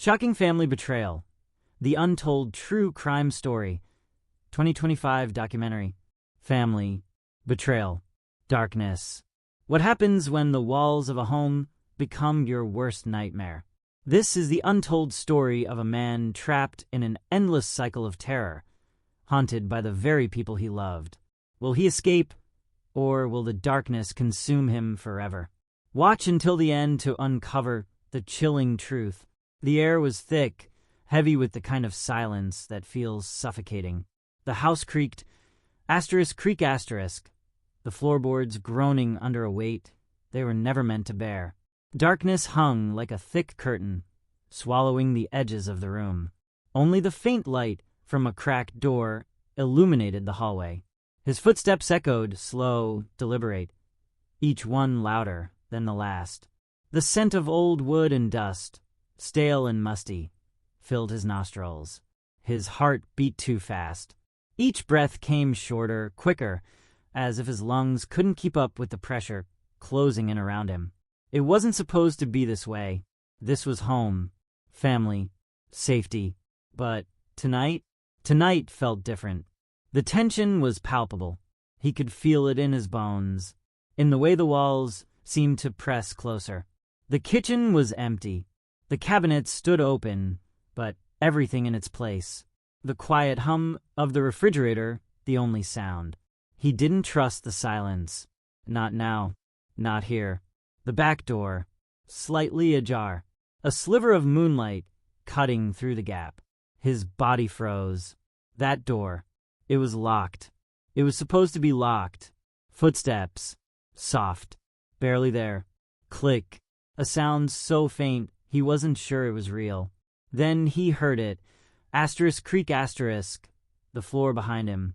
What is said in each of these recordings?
Shocking family betrayal. The Untold True Crime Story. 2025 documentary. Family. Betrayal. Darkness. What happens when the walls of a home become your worst nightmare? This is the untold story of a man trapped in an endless cycle of terror, haunted by the very people he loved. Will he escape, or will the darkness consume him forever? Watch until the end to uncover the chilling truth. The air was thick, heavy with the kind of silence that feels suffocating. The house creaked, creak, the floorboards groaning under a weight they were never meant to bear. Darkness hung like a thick curtain, swallowing the edges of the room. Only the faint light from a cracked door illuminated the hallway. His footsteps echoed, slow, deliberate, each one louder than the last. The scent of old wood and dust, stale and musty, filled his nostrils. His heart beat too fast. Each breath came shorter, quicker, as if his lungs couldn't keep up with the pressure closing in around him. It wasn't supposed to be this way. This was home, family, safety. But tonight felt different. The tension was palpable. He could feel it in his bones, in the way the walls seemed to press closer. The kitchen was empty. The cabinets stood open, but everything in its place. The quiet hum of the refrigerator, the only sound. He didn't trust the silence. Not now. Not here. The back door, slightly ajar. A sliver of moonlight cutting through the gap. His body froze. That door. It was locked. It was supposed to be locked. Footsteps. Soft. Barely there. Click. A sound so faint he wasn't sure it was real. Then he heard it. Creak, the floor behind him.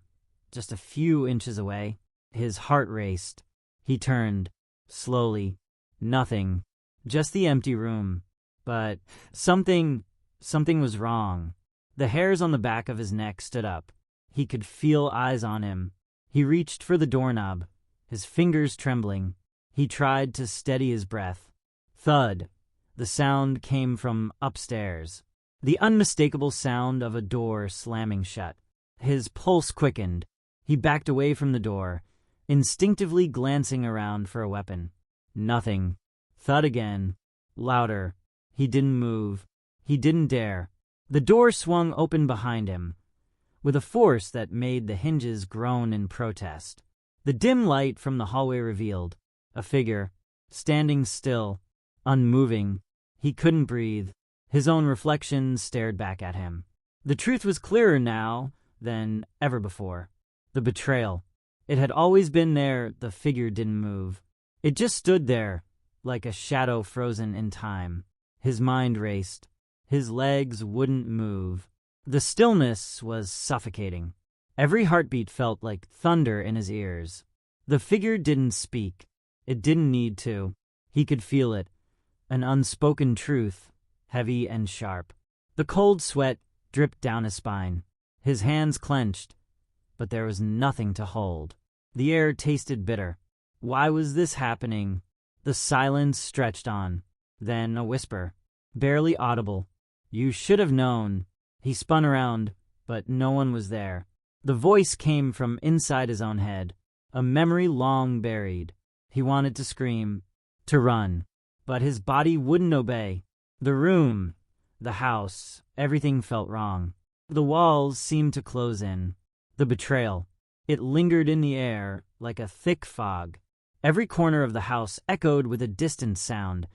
Just a few inches away. His heart raced. He turned. Slowly. Nothing. Just the empty room. But something was wrong. The hairs on the back of his neck stood up. He could feel eyes on him. He reached for the doorknob, his fingers trembling. He tried to steady his breath. Thud. The sound came from upstairs. The unmistakable sound of a door slamming shut. His pulse quickened. He backed away from the door, instinctively glancing around for a weapon. Nothing. Thud again. Louder. He didn't move. He didn't dare. The door swung open behind him, with a force that made the hinges groan in protest. The dim light from the hallway revealed a figure, standing still, unmoving. He couldn't breathe. His own reflection stared back at him. The truth was clearer now than ever before. The betrayal. It had always been there. The figure didn't move. It just stood there, like a shadow frozen in time. His mind raced. His legs wouldn't move. The stillness was suffocating. Every heartbeat felt like thunder in his ears. The figure didn't speak. It didn't need to. He could feel it. An unspoken truth, heavy and sharp. The cold sweat dripped down his spine. His hands clenched, but there was nothing to hold. The air tasted bitter. Why was this happening? The silence stretched on. Then a whisper, barely audible. You should have known. He spun around, but no one was there. The voice came from inside his own head, a memory long buried. He wanted to scream, to run, but his body wouldn't obey. The room, the house, everything felt wrong. The walls seemed to close in. The betrayal. It lingered in the air like a thick fog. Every corner of the house echoed with a distant sound,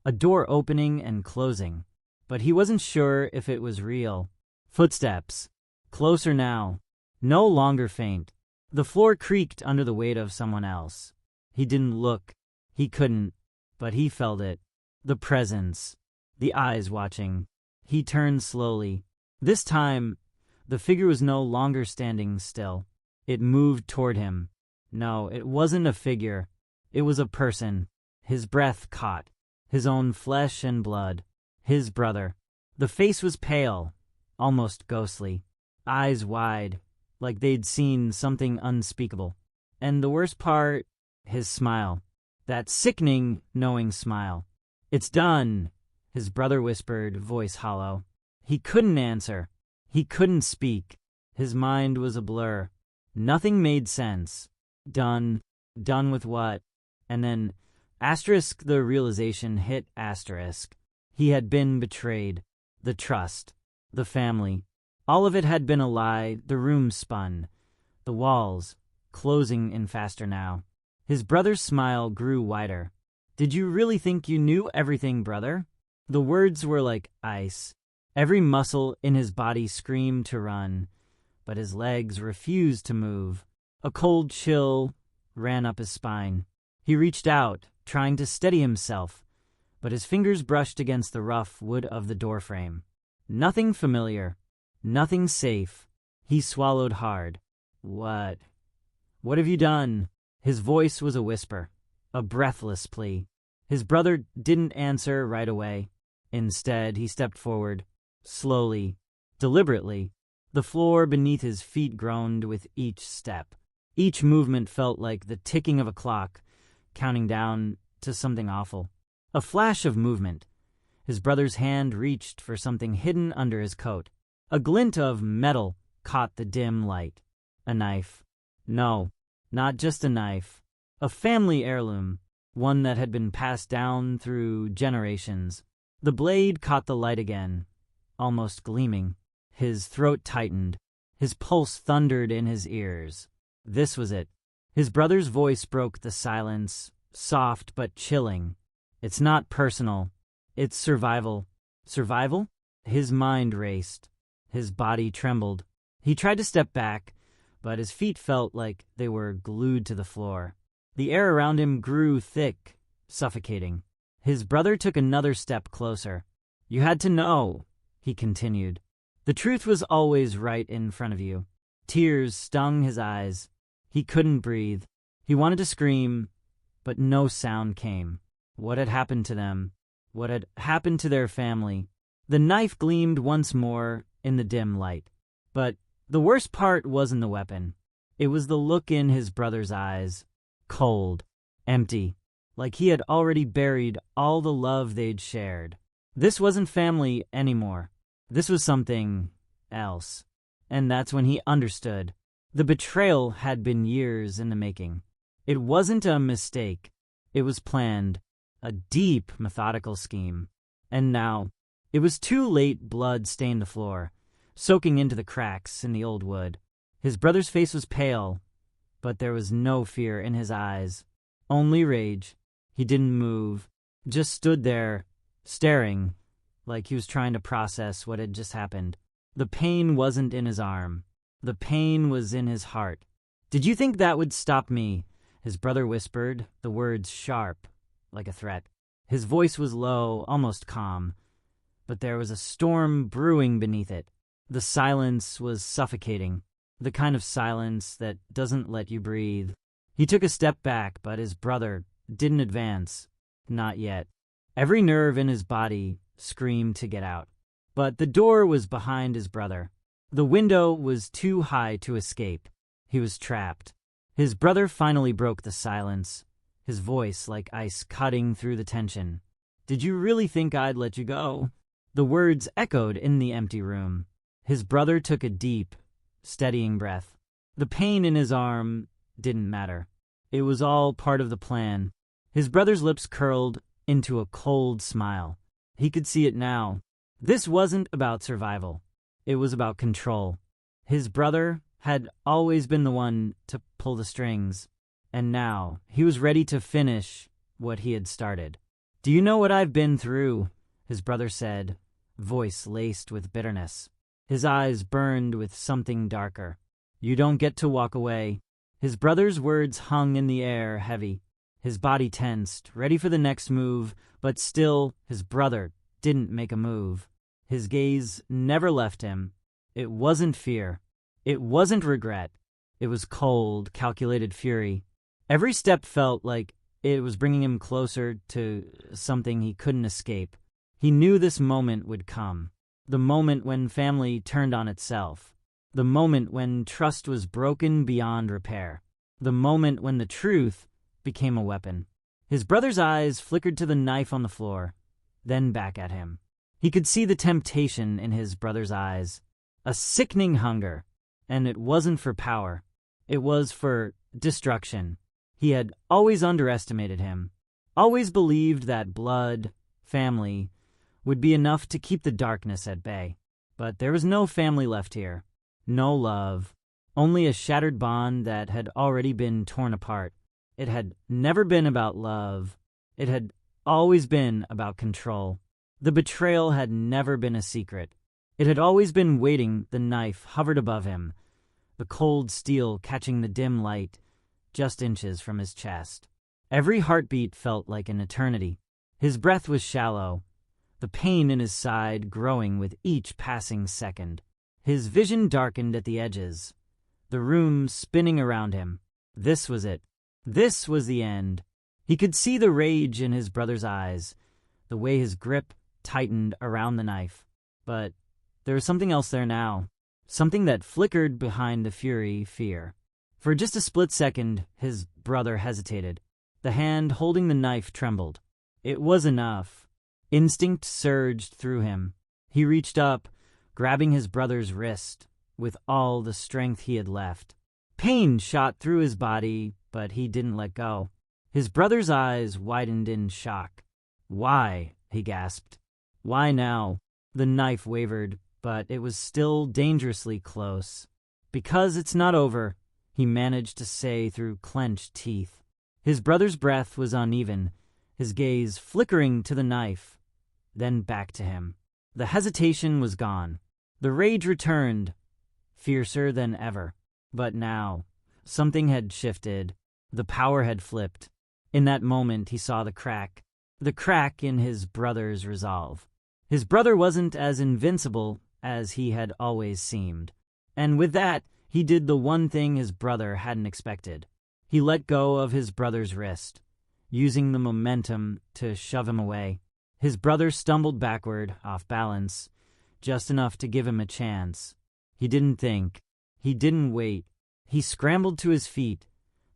a door opening and closing. But he wasn't sure if it was real. Footsteps. Closer now. No longer faint. The floor creaked under the weight of someone else. He didn't look. He couldn't. But he felt it. The presence. The eyes watching. He turned slowly. This time, the figure was no longer standing still. It moved toward him. No, it wasn't a figure. It was a person. His breath caught. His own flesh and blood. His brother. The face was pale, almost ghostly. Eyes wide, like they'd seen something unspeakable. And the worst part, his smile. That sickening, knowing smile. It's done. his brother whispered, voice hollow. He couldn't answer. He couldn't speak. His mind was a blur. Nothing made sense. Done. Done with what? And then asterisk, the realization hit asterisk. He had been betrayed. The trust. The family. All of it had been a lie. The room spun. The walls, closing in faster now. His brother's smile grew wider. Did you really think you knew everything, brother? The words were like ice. Every muscle in his body screamed to run, but his legs refused to move. A cold chill ran up his spine. He reached out, trying to steady himself, but his fingers brushed against the rough wood of the doorframe. Nothing familiar. Nothing safe. He swallowed hard. What? What have you done? His voice was a whisper, a breathless plea. His brother didn't answer right away. Instead, he stepped forward, slowly, deliberately. The floor beneath his feet groaned with each step. Each movement felt like the ticking of a clock, counting down to something awful. A flash of movement. His brother's hand reached for something hidden under his coat. A glint of metal caught the dim light. A knife. No, not just a knife. A family heirloom, one that had been passed down through generations. The blade caught the light again, almost gleaming. His throat tightened. His pulse thundered in his ears. This was it. His brother's voice broke the silence, soft but chilling. It's not personal. It's survival. Survival? His mind raced. His body trembled. He tried to step back, but his feet felt like they were glued to the floor. The air around him grew thick, suffocating. His brother took another step closer. You had to know, he continued. The truth was always right in front of you. Tears stung his eyes. He couldn't breathe. He wanted to scream, but no sound came. What had happened to them? What had happened to their family? The knife gleamed once more in the dim light. But the worst part wasn't the weapon. It was the look in his brother's eyes. Cold. Empty. Like he had already buried all the love they'd shared. This wasn't family anymore. This was something else. And that's when he understood. The betrayal had been years in the making. It wasn't a mistake. It was planned. A deep, methodical scheme. And now, it was too late. Blood stained the floor, soaking into the cracks in the old wood. His brother's face was pale, but there was no fear in his eyes. Only rage. He didn't move, just stood there, staring, like he was trying to process what had just happened. The pain wasn't in his arm. The pain was in his heart. Did you think that would stop me? His brother whispered, the words sharp, like a threat. His voice was low, almost calm, but there was a storm brewing beneath it. The silence was suffocating, the kind of silence that doesn't let you breathe. He took a step back, but his brother didn't advance. Not yet. Every nerve in his body screamed to get out. But the door was behind his brother. The window was too high to escape. He was trapped. His brother finally broke the silence, his voice like ice cutting through the tension. Did you really think I'd let you go? The words echoed in the empty room. His brother took a deep, steadying breath. The pain in his arm didn't matter. It was all part of the plan. His brother's lips curled into a cold smile. He could see it now. This wasn't about survival. It was about control. His brother had always been the one to pull the strings, and now he was ready to finish what he had started. Do you know what I've been through? His brother said, voice laced with bitterness. His eyes burned with something darker. You don't get to walk away. His brother's words hung in the air, heavy. His body tensed, ready for the next move, but still his brother didn't make a move. His gaze never left him. It wasn't fear. It wasn't regret. It was cold, calculated fury. Every step felt like it was bringing him closer to something he couldn't escape. He knew this moment would come. The moment when family turned on itself. The moment when trust was broken beyond repair. The moment when the truth became a weapon. His brother's eyes flickered to the knife on the floor. then back at him. He could see the temptation in his brother's eyes, a sickening hunger, and it wasn't for power. It was for destruction. He had always underestimated him, always believed that blood, family, would be enough to keep the darkness at bay. But there was no family left here, no love, only a shattered bond that had already been torn apart. It had never been about love. It had always been about control. The betrayal had never been a secret. It had always been waiting. The knife hovered above him, the cold steel catching the dim light just inches from his chest. Every heartbeat felt like an eternity. His breath was shallow, the pain in his side growing with each passing second. His vision darkened at the edges, the room spinning around him. This was it. This was the end. He could see the rage in his brother's eyes, the way his grip tightened around the knife. But there was something else there now, something that flickered behind the fury, fear. For just a split second, his brother hesitated. The hand holding the knife trembled. It was enough. Instinct surged through him. He reached up, grabbing his brother's wrist with all the strength he had left. Pain shot through his body, but he didn't let go. His brother's eyes widened in shock. "Why?" he gasped. "Why now?" The knife wavered, but it was still dangerously close. "Because it's not over," he managed to say through clenched teeth. His brother's breath was uneven, his gaze flickering to the knife, then back to him. The hesitation was gone. The rage returned, fiercer than ever. But now, something had shifted. The power had flipped. In that moment, he saw the crack in his brother's resolve. His brother wasn't as invincible as he had always seemed. And with that, he did the one thing his brother hadn't expected. He let go of his brother's wrist, using the momentum to shove him away. His brother stumbled backward, off balance, just enough to give him a chance. He didn't think. He didn't wait. He scrambled to his feet,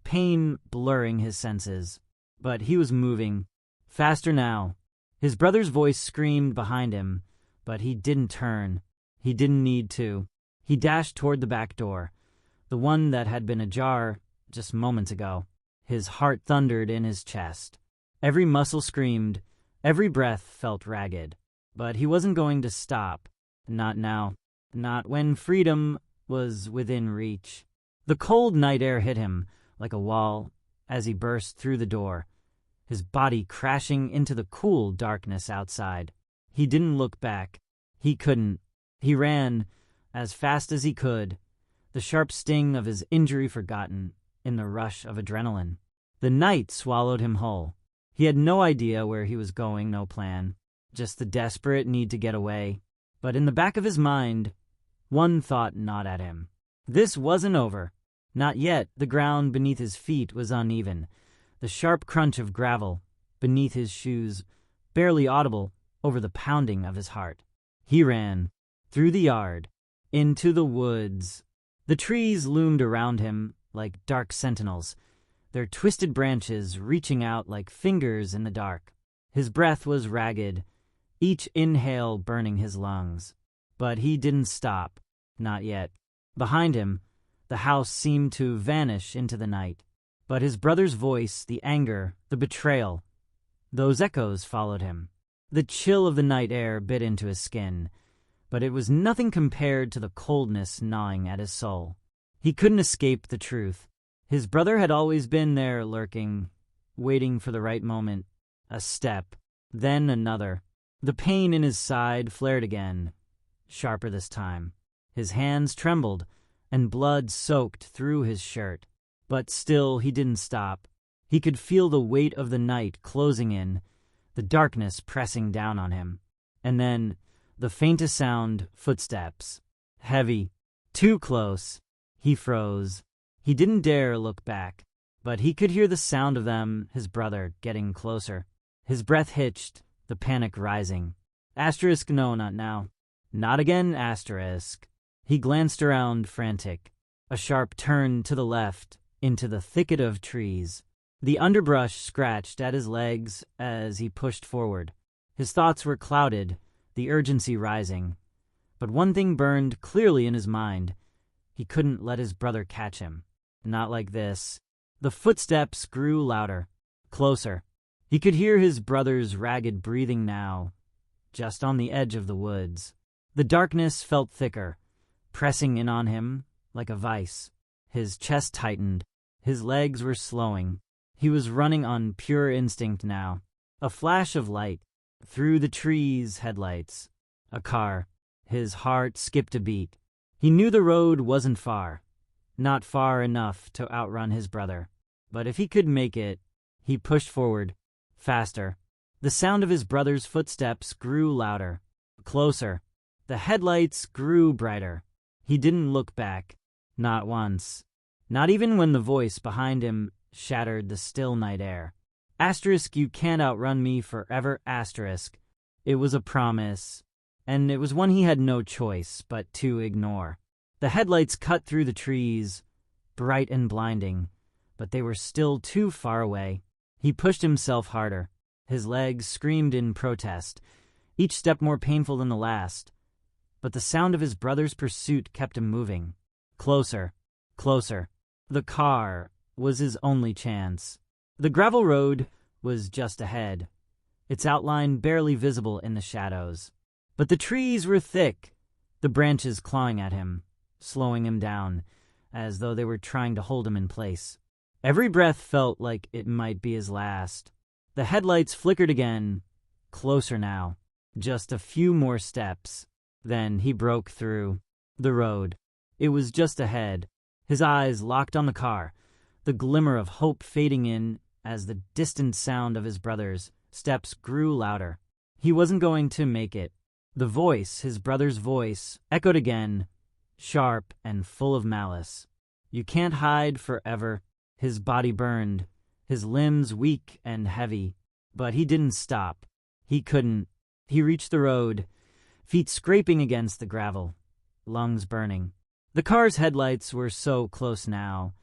pain blurring his senses. But he was moving. Faster now. His brother's voice screamed behind him, but he didn't turn. He didn't need to. He dashed toward the back door, the one that had been ajar just moments ago. His heart thundered in his chest. Every muscle screamed. Every breath felt ragged. But he wasn't going to stop. Not now. Not when freedom was within reach. The cold night air hit him like a wall as he burst through the door, his body crashing into the cool darkness outside. He didn't look back. He couldn't. He ran as fast as he could, the sharp sting of his injury forgotten in the rush of adrenaline. The night swallowed him whole. He had no idea where he was going, no plan, just the desperate need to get away. But in the back of his mind, one thought gnawed at him. This wasn't over. Not yet. The ground beneath his feet was uneven, the sharp crunch of gravel beneath his shoes barely audible over the pounding of his heart. He ran through the yard, into the woods. The trees loomed around him like dark sentinels, their twisted branches reaching out like fingers in the dark. His breath was ragged, each inhale burning his lungs. But he didn't stop. Not yet. Behind him, the house seemed to vanish into the night. But his brother's voice, the anger, the betrayal, those echoes followed him. The chill of the night air bit into his skin, but it was nothing compared to the coldness gnawing at his soul. He couldn't escape the truth. His brother had always been there, lurking, waiting for the right moment. A step, then another. The pain in his side flared again, sharper this time. His hands trembled, and blood soaked through his shirt. But still he didn't stop. He could feel the weight of the night closing in, the darkness pressing down on him. And then, the faintest sound, footsteps. Heavy. Too close. He froze. He didn't dare look back. But he could hear the sound of them, his brother, getting closer. His breath hitched, the panic rising. Asterisk, no, not now. Not again, asterisk. He glanced around, frantic. A sharp turn to the left, into the thicket of trees. The underbrush scratched at his legs as he pushed forward. His thoughts were clouded, the urgency rising. But one thing burned clearly in his mind. He couldn't let his brother catch him. Not like this. The footsteps grew louder, closer. He could hear his brother's ragged breathing now, just on the edge of the woods. The darkness felt thicker, pressing in on him like a vice. His chest tightened. His legs were slowing. He was running on pure instinct now. A flash of light. Through the trees' headlights. A car. His heart skipped a beat. He knew the road wasn't far. Not far enough to outrun his brother. But if he could make it, he pushed forward. Faster. The sound of his brother's footsteps grew louder. Closer. The headlights grew brighter. He didn't look back. Not once. Not even when the voice behind him shattered the still night air. Asterisk, you can't outrun me forever, asterisk. It was a promise, and it was one he had no choice but to ignore. The headlights cut through the trees, bright and blinding, but they were still too far away. He pushed himself harder. His legs screamed in protest, each step more painful than the last. But the sound of his brother's pursuit kept him moving. Closer, closer. The car was his only chance. The gravel road was just ahead, its outline barely visible in the shadows. But the trees were thick, the branches clawing at him, slowing him down, as though they were trying to hold him in place. Every breath felt like it might be his last. The headlights flickered again, closer now. Just a few more steps. Then he broke through. The road. It was just ahead. His eyes locked on the car, the glimmer of hope fading in as the distant sound of his brother's steps grew louder. He wasn't going to make it. The voice, his brother's voice, echoed again, sharp and full of malice. You can't hide forever. His body burned, his limbs weak and heavy. But he didn't stop. He couldn't. He reached the road, feet scraping against the gravel, lungs burning. The car's headlights were so close now,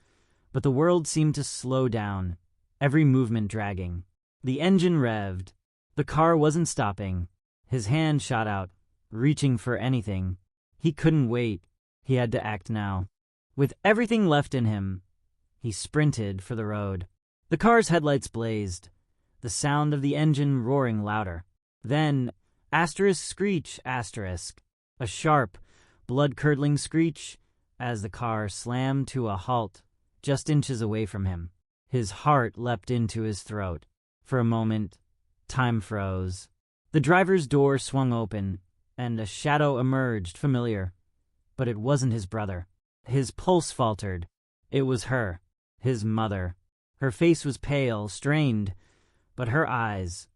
but the world seemed to slow down, every movement dragging. The engine revved. The car wasn't stopping. His hand shot out, reaching for anything. He couldn't wait. He had to act now. With everything left in him, he sprinted for the road. The car's headlights blazed, the sound of the engine roaring louder. Then, asterisk screech, asterisk. A sharp, blood-curdling screech as the car slammed to a halt just inches away from him. His heart leapt into his throat. For a moment, time froze. The driver's door swung open, and a shadow emerged, familiar. But it wasn't his brother. His pulse faltered. It was her, his mother. Her face was pale, strained, but her eyes,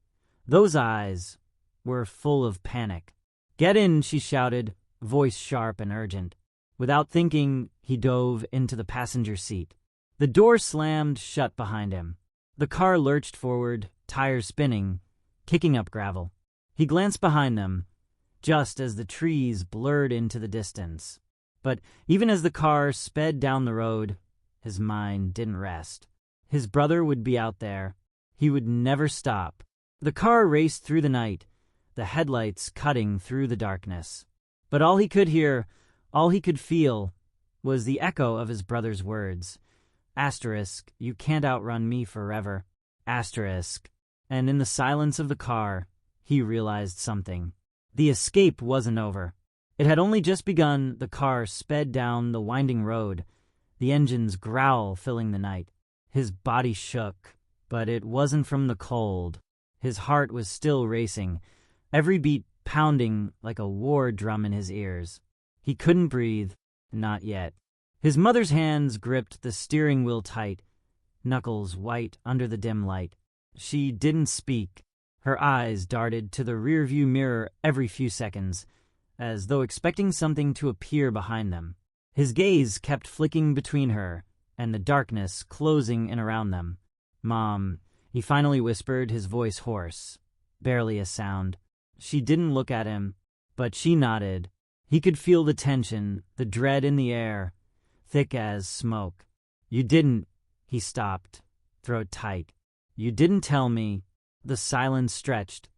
those eyes, were full of panic. "Get in," she shouted, voice sharp and urgent. Without thinking, he dove into the passenger seat. The door slammed shut behind him. The car lurched forward, tires spinning, kicking up gravel. He glanced behind them, just as the trees blurred into the distance. But even as the car sped down the road, his mind didn't rest. His brother would be out there. He would never stop. The car raced through the night, the headlights cutting through the darkness. But all he could hear, all he could feel, was the echo of his brother's words. Asterisk, you can't outrun me forever. Asterisk. And in the silence of the car, he realized something. The escape wasn't over. It had only just begun. The car sped down the winding road, the engine's growl filling the night. His body shook, but it wasn't from the cold. His heart was still racing, every beat pounding like a war drum in his ears. He couldn't breathe, not yet. His mother's hands gripped the steering wheel tight, knuckles white under the dim light. She didn't speak. Her eyes darted to the rearview mirror every few seconds, as though expecting something to appear behind them. His gaze kept flicking between her and the darkness closing in around them. "Mom," he finally whispered, his voice hoarse, barely a sound. She didn't look at him, but she nodded. He could feel the tension, the dread in the air, thick as smoke. "You didn't," he stopped, throat tight. "You didn't tell me." The silence stretched,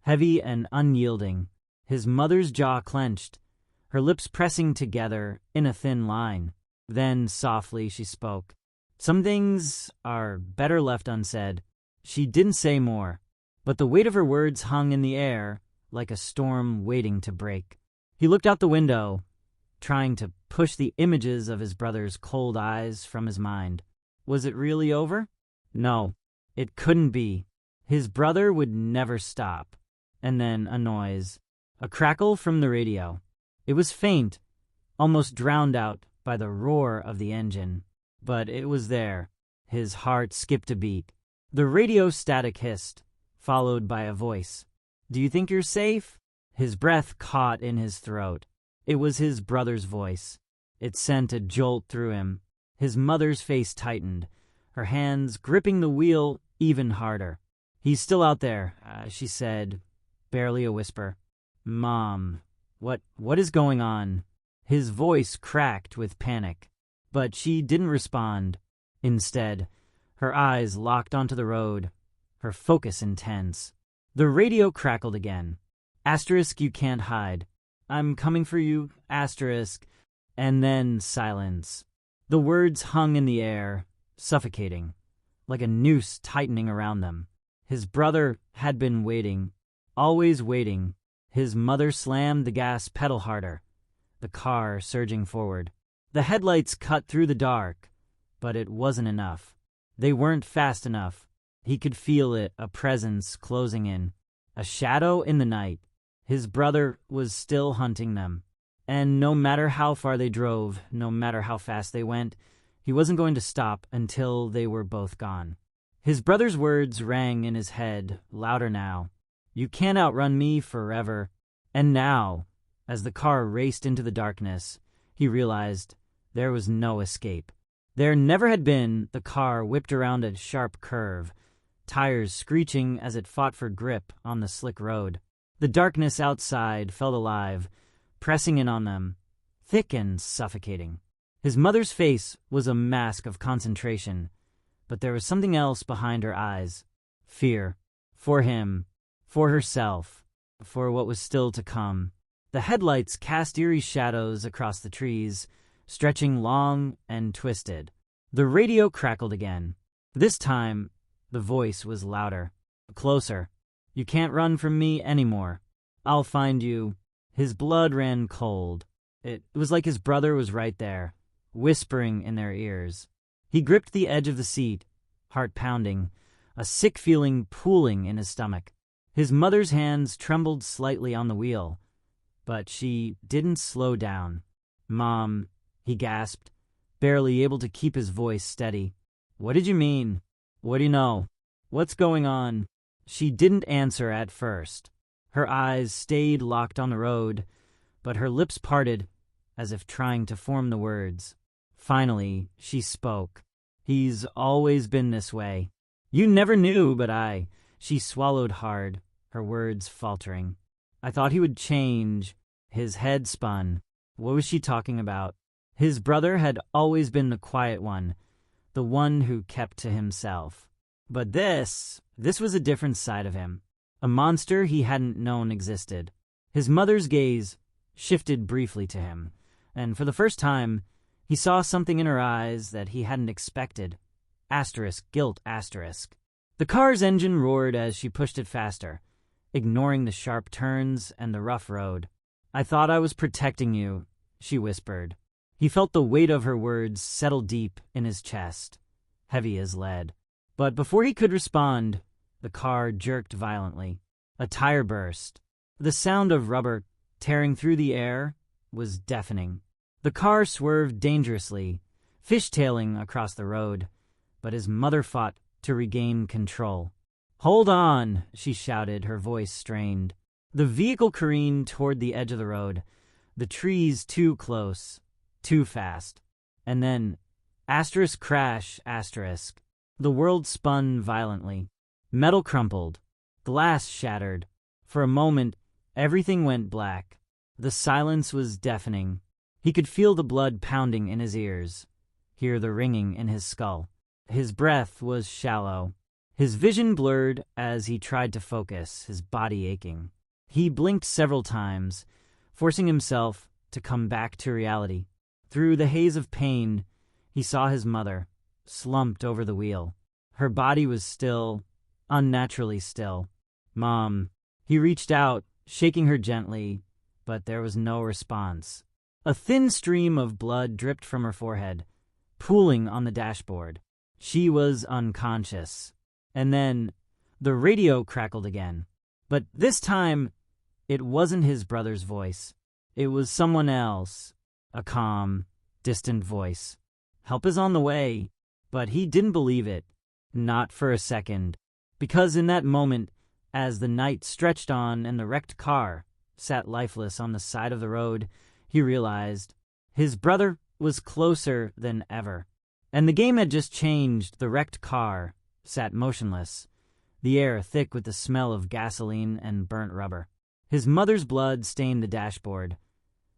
heavy and unyielding. His mother's jaw clenched, her lips pressing together in a thin line. Then, softly, she spoke. Some things are better left unsaid. She didn't say more, but the weight of her words hung in the air like a storm waiting to break. He looked out the window, trying to push the images of his brother's cold eyes from his mind. Was it really over? No, it couldn't be. His brother would never stop. And then a noise, a crackle from the radio. It was faint, almost drowned out by the roar of the engine. But it was there. His heart skipped a beat. The radio static hissed, followed by a voice. "Do you think you're safe?" His breath caught in his throat. It was his brother's voice. It sent a jolt through him. His mother's face tightened, her hands gripping the wheel even harder. "He's still out there," she said, barely a whisper. "Mom, what is going on?" His voice cracked with panic, but she didn't respond. Instead, her eyes locked onto the road, her focus intense. The radio crackled again. "Asterisk, you can't hide. I'm coming for you, asterisk." And then silence. The words hung in the air, suffocating, like a noose tightening around them. His brother had been waiting, always waiting. His mother slammed the gas pedal harder, the car surging forward. The headlights cut through the dark, but it wasn't enough. They weren't fast enough. He could feel it, a presence closing in, a shadow in the night. His brother was still hunting them. And no matter how far they drove, no matter how fast they went, he wasn't going to stop until they were both gone. His brother's words rang in his head, louder now. "You can't outrun me forever." And now, as the car raced into the darkness, he realized there was no escape. There never had been. The car whipped around a sharp curve, tires screeching as it fought for grip on the slick road. The darkness outside felt alive, pressing in on them, thick and suffocating. His mother's face was a mask of concentration, but there was something else behind her eyes. Fear. For him. For herself. For what was still to come. The headlights cast eerie shadows across the trees, stretching long and twisted. The radio crackled again. This time, the voice was louder, closer. "You can't run from me anymore. I'll find you." His blood ran cold. It was like his brother was right there, whispering in their ears. He gripped the edge of the seat, heart pounding, a sick feeling pooling in his stomach. His mother's hands trembled slightly on the wheel, but she didn't slow down. "Mom," he gasped, barely able to keep his voice steady. "What did you mean? What do you know? What's going on?" She didn't answer at first. Her eyes stayed locked on the road, but her lips parted as if trying to form the words. Finally, she spoke. "He's always been this way. You never knew, but I..." She swallowed hard, her words faltering. "I thought he would change." His head spun. What was she talking about? His brother had always been the quiet one, the one who kept to himself. But this was a different side of him, a monster he hadn't known existed. His mother's gaze shifted briefly to him, and for the first time, he saw something in her eyes that he hadn't expected. Asterisk, guilt, asterisk. The car's engine roared as she pushed it faster, ignoring the sharp turns and the rough road. "I thought I was protecting you," she whispered. He felt the weight of her words settle deep in his chest, heavy as lead. But before he could respond, the car jerked violently. A tire burst. The sound of rubber tearing through the air was deafening. The car swerved dangerously, fishtailing across the road, but his mother fought to regain control. "Hold on," she shouted, her voice strained. The vehicle careened toward the edge of the road, the trees too close, too fast. And then, asterisk crash, asterisk. The world spun violently. Metal crumpled. Glass shattered. For a moment, everything went black. The silence was deafening. He could feel the blood pounding in his ears, hear the ringing in his skull. His breath was shallow. His vision blurred as he tried to focus, his body aching. He blinked several times, forcing himself to come back to reality. Through the haze of pain, he saw his mother, slumped over the wheel. Her body was still, unnaturally still. "Mom." He reached out, shaking her gently, but there was no response. A thin stream of blood dripped from her forehead, pooling on the dashboard. She was unconscious. And then the radio crackled again. But this time, it wasn't his brother's voice. It was someone else, a calm, distant voice. Help is on the way. But he didn't believe it, not for a second. Because in that moment, as the night stretched on and the wrecked car sat lifeless on the side of the road, he realized his brother was closer than ever. And the game had just changed. The wrecked car sat motionless, the air thick with the smell of gasoline and burnt rubber. His mother's blood stained the dashboard,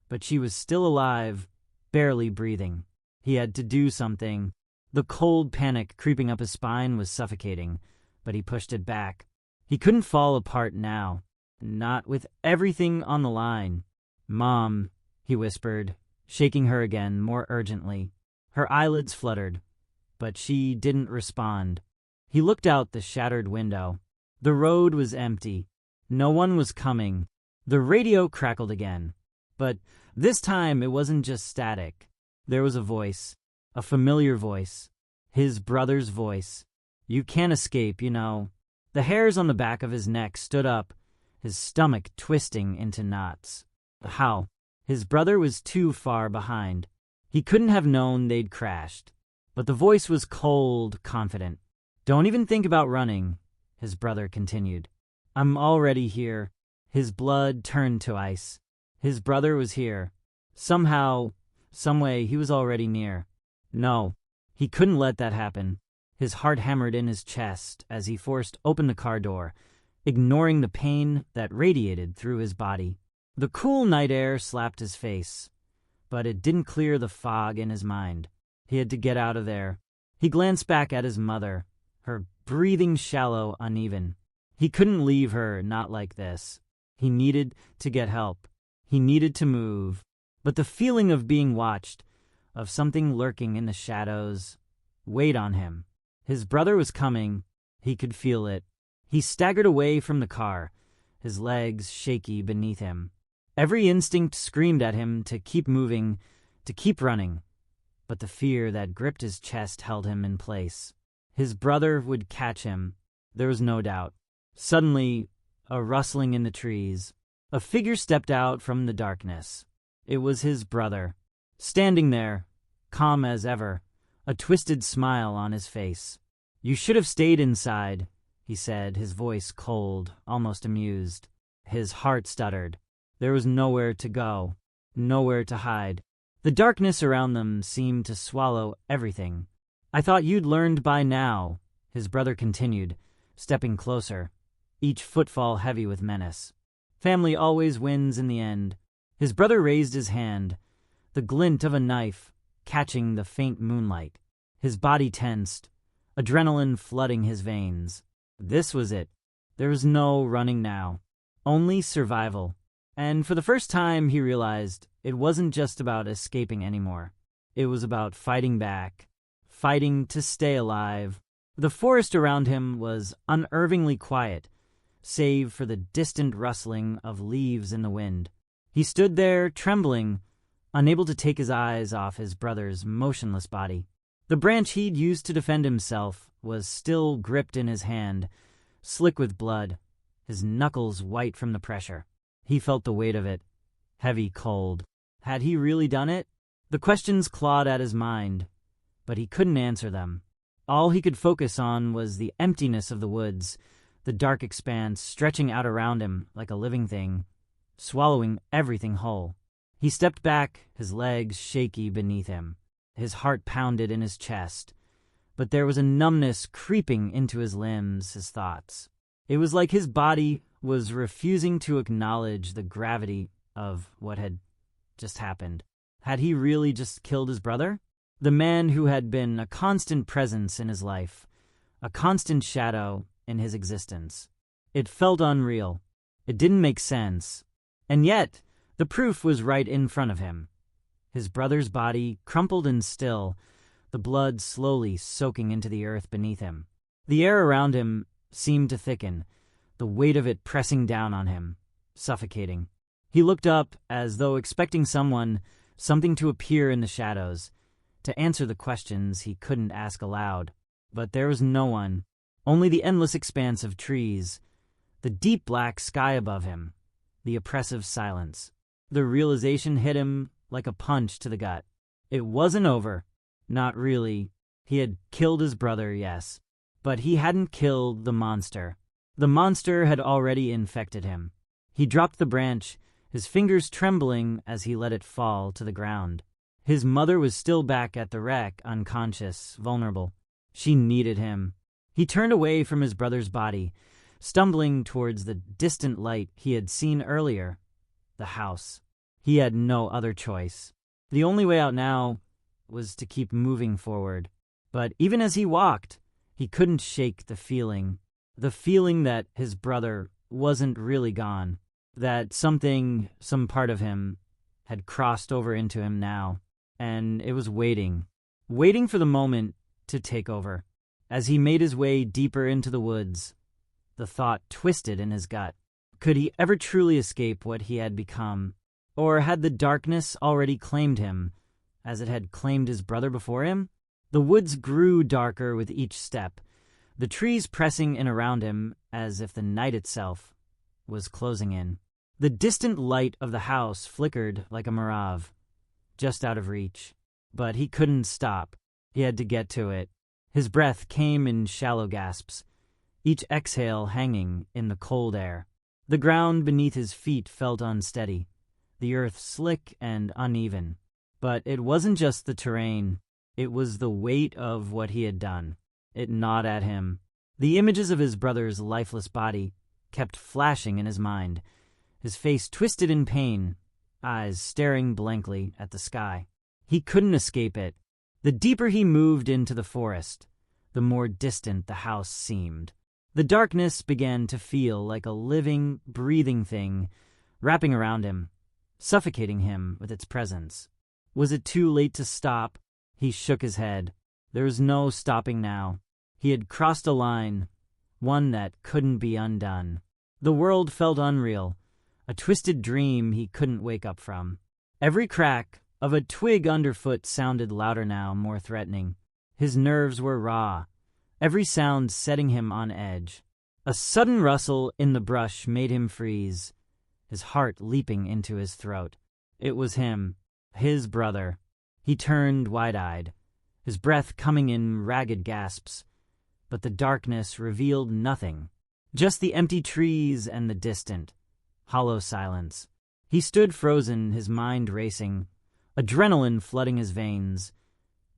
but she was still alive, barely breathing. He had to do something. The cold panic creeping up his spine was suffocating, but he pushed it back. He couldn't fall apart now, not with everything on the line. "Mom," he whispered, shaking her again more urgently. Her eyelids fluttered, but she didn't respond. He looked out the shattered window. The road was empty. No one was coming. The radio crackled again. But this time it wasn't just static. There was a voice, a familiar voice, his brother's voice. "You can't escape, you know." The hairs on the back of his neck stood up, his stomach twisting into knots. How? His brother was too far behind. He couldn't have known they'd crashed. But the voice was cold, confident. "Don't even think about running," his brother continued. "I'm already here." His blood turned to ice. His brother was here. Somehow, someway, he was already near. No, he couldn't let that happen. His heart hammered in his chest as he forced open the car door, ignoring the pain that radiated through his body. The cool night air slapped his face, but it didn't clear the fog in his mind. He had to get out of there. He glanced back at his mother, her breathing shallow, uneven. He couldn't leave her, not like this. He needed to get help. He needed to move. But the feeling of being watched, of something lurking in the shadows, weighed on him. His brother was coming. He could feel it. He staggered away from the car, his legs shaky beneath him. Every instinct screamed at him to keep moving, to keep running. But the fear that gripped his chest held him in place. His brother would catch him. There was no doubt. Suddenly, a rustling in the trees. A figure stepped out from the darkness. It was his brother, standing there, calm as ever, a twisted smile on his face. "You should have stayed inside," he said, his voice cold, almost amused. His heart stuttered. There was nowhere to go, nowhere to hide. The darkness around them seemed to swallow everything. "I thought you'd learned by now," his brother continued, stepping closer, each footfall heavy with menace. "Family always wins in the end." His brother raised his hand, the glint of a knife catching the faint moonlight. His body tensed, adrenaline flooding his veins. This was it. There was no running now, only survival. And for the first time, he realized it wasn't just about escaping anymore. It was about fighting back, fighting to stay alive. The forest around him was unnervingly quiet, save for the distant rustling of leaves in the wind. He stood there, trembling, unable to take his eyes off his brother's motionless body. The branch he'd used to defend himself was still gripped in his hand, slick with blood, his knuckles white from the pressure. He felt the weight of it, heavy, cold. Had he really done it? The questions clawed at his mind, but he couldn't answer them. All he could focus on was the emptiness of the woods, the dark expanse stretching out around him like a living thing, swallowing everything whole. He stepped back, his legs shaky beneath him. His heart pounded in his chest, but there was a numbness creeping into his limbs, his thoughts. It was like his body was refusing to acknowledge the gravity of what had just happened. Had he really just killed his brother? The man who had been a constant presence in his life, a constant shadow in his existence. It felt unreal. It didn't make sense. And yet, the proof was right in front of him. His brother's body, crumpled and still, the blood slowly soaking into the earth beneath him. The air around him seemed to thicken, the weight of it pressing down on him, suffocating. He looked up as though expecting something to appear in the shadows, to answer the questions he couldn't ask aloud. But there was no one, only the endless expanse of trees, the deep black sky above him, the oppressive silence. The realization hit him like a punch to the gut. It wasn't over. Not really. He had killed his brother, yes. But he hadn't killed the monster. The monster had already infected him. He dropped the branch, his fingers trembling as he let it fall to the ground. His mother was still back at the wreck, unconscious, vulnerable. She needed him. He turned away from his brother's body, stumbling towards the distant light he had seen earlier. The house. He had no other choice. The only way out now was to keep moving forward. But even as he walked, he couldn't shake the feeling that his brother wasn't really gone, that some part of him had crossed over into him now, and it was waiting for the moment to take over. As he made his way deeper into the woods, the thought twisted in his gut. Could he ever truly escape what he had become? Or had the darkness already claimed him, as it had claimed his brother before him? The woods grew darker with each step, the trees pressing in around him as if the night itself was closing in. The distant light of the house flickered like a mirage, just out of reach. But he couldn't stop. He had to get to it. His breath came in shallow gasps, each exhale hanging in the cold air. The ground beneath his feet felt unsteady, the earth slick and uneven. But it wasn't just the terrain. It was the weight of what he had done. It gnawed at him. The images of his brother's lifeless body kept flashing in his mind, his face twisted in pain, eyes staring blankly at the sky. He couldn't escape it. The deeper he moved into the forest, the more distant the house seemed. The darkness began to feel like a living, breathing thing, wrapping around him, suffocating him with its presence. Was it too late to stop? He shook his head. There was no stopping now. He had crossed a line, one that couldn't be undone. The world felt unreal, a twisted dream he couldn't wake up from. Every crack of a twig underfoot sounded louder now, more threatening. His nerves were raw, every sound setting him on edge. A sudden rustle in the brush made him freeze, his heart leaping into his throat. It was him, his brother. He turned wide-eyed, his breath coming in ragged gasps. But the darkness revealed nothing, just the empty trees and the distant, hollow silence. He stood frozen, his mind racing, adrenaline flooding his veins.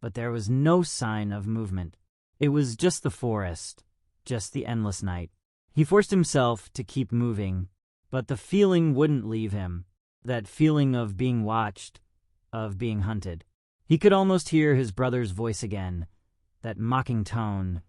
But there was no sign of movement. It was just the forest, just the endless night. He forced himself to keep moving, but the feeling wouldn't leave him, that feeling of being watched, of being hunted. He could almost hear his brother's voice again, that mocking tone,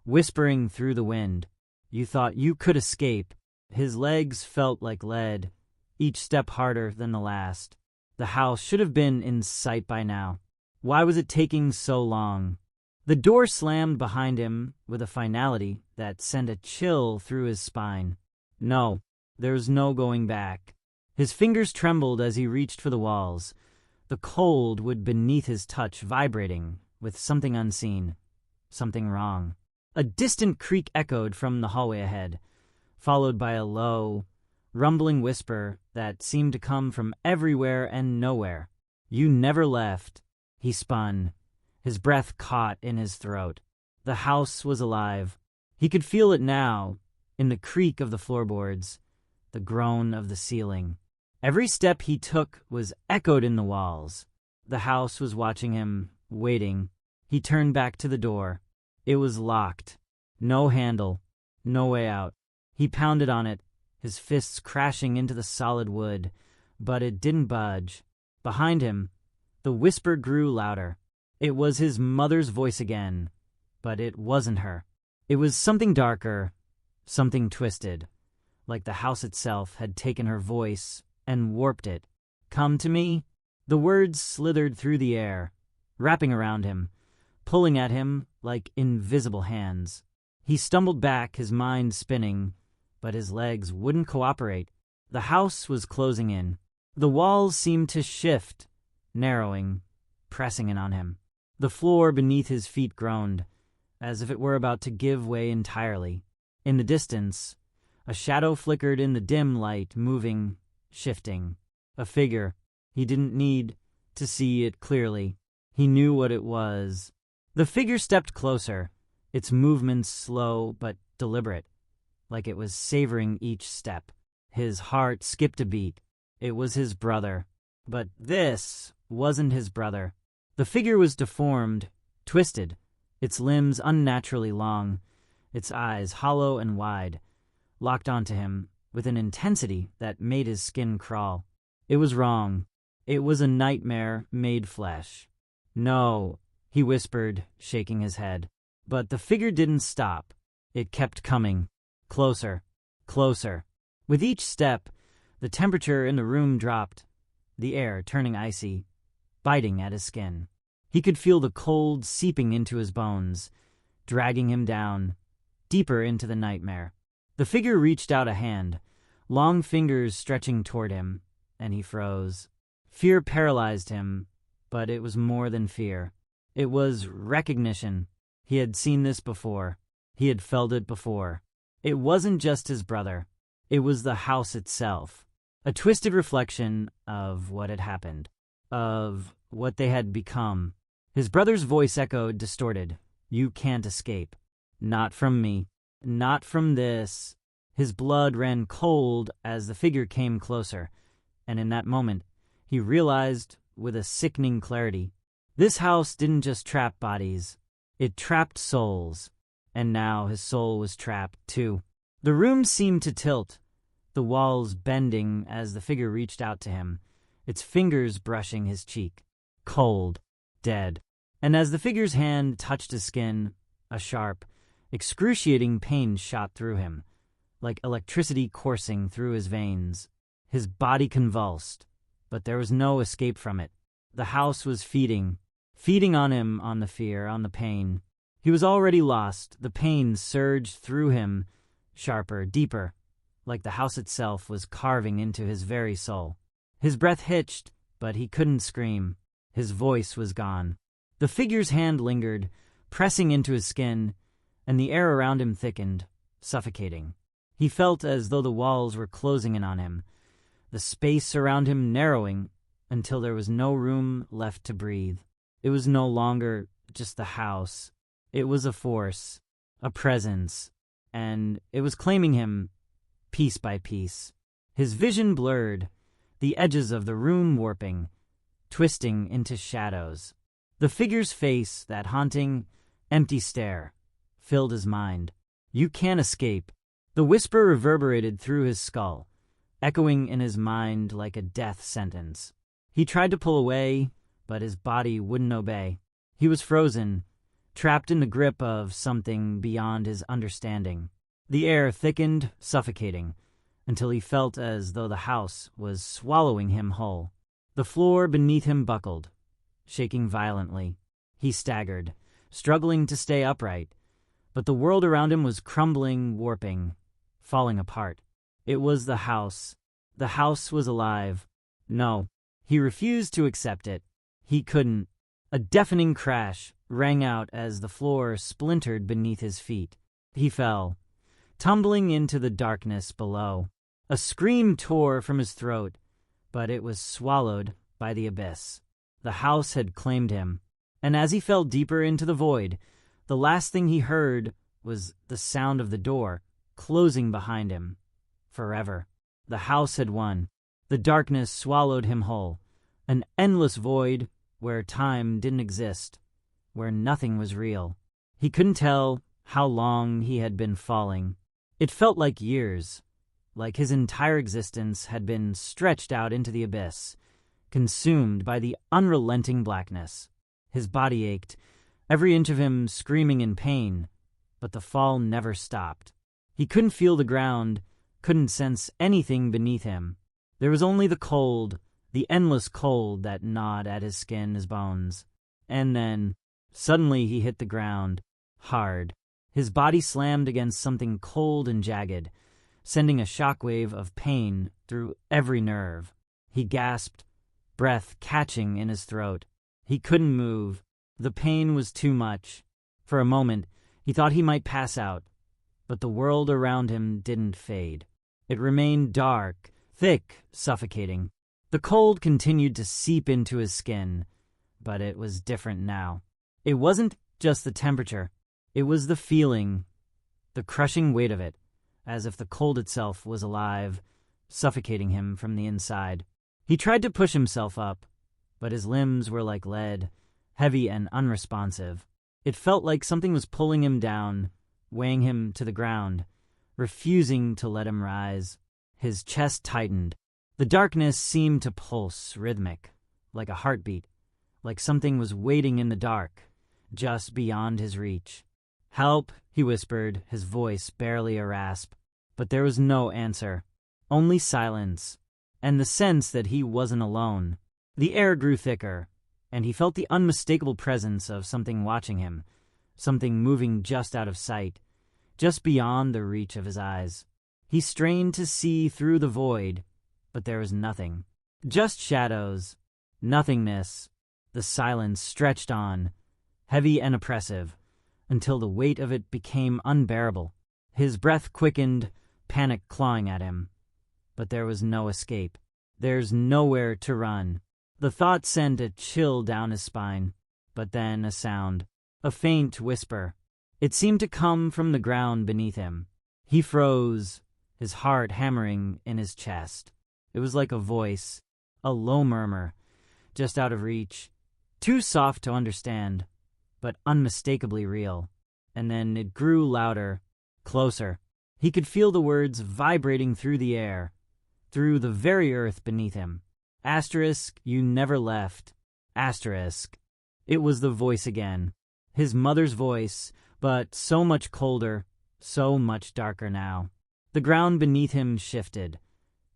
whispering through the wind. You thought you could escape. His legs felt like lead, each step harder than the last. The house should have been in sight by now. Why was it taking so long? The door slammed behind him with a finality that sent a chill through his spine. No, there was no going back. His fingers trembled as he reached for the walls, the cold wood beneath his touch vibrating with something unseen, something wrong. A distant creak echoed from the hallway ahead, followed by a low, rumbling whisper that seemed to come from everywhere and nowhere. You never left. He spun, his breath caught in his throat. The house was alive. He could feel it now, in the creak of the floorboards, the groan of the ceiling. Every step he took was echoed in the walls. The house was watching him, waiting. He turned back to the door. It was locked. No handle. No way out. He pounded on it, his fists crashing into the solid wood, but it didn't budge. Behind him, the whisper grew louder. It was his mother's voice again, but it wasn't her. It was something darker, something twisted, like the house itself had taken her voice and warped it. "Come to me?" The words slithered through the air, wrapping around him, pulling at him like invisible hands. He stumbled back, his mind spinning, but his legs wouldn't cooperate. The house was closing in. The walls seemed to shift, narrowing, pressing in on him. The floor beneath his feet groaned, as if it were about to give way entirely. In the distance, a shadow flickered in the dim light, moving, shifting. A figure. He didn't need to see it clearly. He knew what it was. The figure stepped closer, its movements slow but deliberate, like it was savoring each step. His heart skipped a beat. It was his brother. But this wasn't his brother. The figure was deformed, twisted, its limbs unnaturally long, its eyes hollow and wide, locked onto him with an intensity that made his skin crawl. It was wrong. It was a nightmare made flesh. "No," he whispered, shaking his head. But the figure didn't stop. It kept coming. Closer. Closer. With each step, the temperature in the room dropped, the air turning icy, biting at his skin. He could feel the cold seeping into his bones, dragging him down, deeper into the nightmare. The figure reached out a hand, long fingers stretching toward him, and he froze. Fear paralyzed him, but it was more than fear. It was recognition. He had seen this before. He had felt it before. It wasn't just his brother. It was the house itself. A twisted reflection of what had happened, of what they had become. His brother's voice echoed, distorted. "You can't escape. Not from me. Not from this." His blood ran cold as the figure came closer, and in that moment, he realized with a sickening clarity, this house didn't just trap bodies, it trapped souls, and now his soul was trapped too. The room seemed to tilt, the walls bending as the figure reached out to him, its fingers brushing his cheek. Cold, dead. And as the figure's hand touched his skin, a sharp, excruciating pain shot through him, like electricity coursing through his veins. His body convulsed, but there was no escape from it. The house was feeding on him, on the fear, on the pain. He was already lost. The pain surged through him, sharper, deeper, like the house itself was carving into his very soul. His breath hitched, but he couldn't scream. His voice was gone. The figure's hand lingered, pressing into his skin, and the air around him thickened, suffocating. He felt as though the walls were closing in on him, the space around him narrowing until there was no room left to breathe. It was no longer just the house. It was a force, a presence, and it was claiming him piece by piece. His vision blurred, the edges of the room warping, twisting into shadows. The figure's face, that haunting, empty stare, filled his mind. "You can't escape." The whisper reverberated through his skull, echoing in his mind like a death sentence. He tried to pull away, but his body wouldn't obey. He was frozen, trapped in the grip of something beyond his understanding. The air thickened, suffocating, until he felt as though the house was swallowing him whole. The floor beneath him buckled, shaking violently. He staggered, struggling to stay upright, but the world around him was crumbling, warping, falling apart. It was the house. The house was alive. No, he refused to accept it. He couldn't. A deafening crash rang out as the floor splintered beneath his feet. He fell, tumbling into the darkness below. A scream tore from his throat, but it was swallowed by the abyss. The house had claimed him, and as he fell deeper into the void, the last thing he heard was the sound of the door closing behind him. Forever. The house had won. The darkness swallowed him whole. An endless void where time didn't exist, where nothing was real. He couldn't tell how long he had been falling. It felt like years, like his entire existence had been stretched out into the abyss, consumed by the unrelenting blackness. His body ached, every inch of him screaming in pain, but the fall never stopped. He couldn't feel the ground, couldn't sense anything beneath him. There was only the cold, the endless cold that gnawed at his skin, his bones. And then, suddenly he hit the ground, hard. His body slammed against something cold and jagged, sending a shockwave of pain through every nerve. He gasped, breath catching in his throat. He couldn't move. The pain was too much. For a moment, he thought he might pass out, but the world around him didn't fade. It remained dark, thick, suffocating. The cold continued to seep into his skin, but it was different now. It wasn't just the temperature. It was the feeling, the crushing weight of it, as if the cold itself was alive, suffocating him from the inside. He tried to push himself up, but his limbs were like lead, heavy and unresponsive. It felt like something was pulling him down, weighing him to the ground, refusing to let him rise. His chest tightened. The darkness seemed to pulse, rhythmic, like a heartbeat, like something was waiting in the dark, just beyond his reach. "Help," he whispered, his voice barely a rasp. But there was no answer, only silence, and the sense that he wasn't alone. The air grew thicker, and he felt the unmistakable presence of something watching him, something moving just out of sight, just beyond the reach of his eyes. He strained to see through the void, but there was nothing. Just shadows, nothingness. The silence stretched on, heavy and oppressive, until the weight of it became unbearable. His breath quickened, panic clawing at him. But there was no escape. There's nowhere to run. The thought sent a chill down his spine. But then a sound, a faint whisper. It seemed to come from the ground beneath him. He froze, his heart hammering in his chest. It was like a voice, a low murmur, just out of reach, too soft to understand, but unmistakably real. And then it grew louder, closer. He could feel the words vibrating through the air, through the very earth beneath him. Asterisk, you never left. Asterisk. It was the voice again. His mother's voice, but so much colder, so much darker now. The ground beneath him shifted,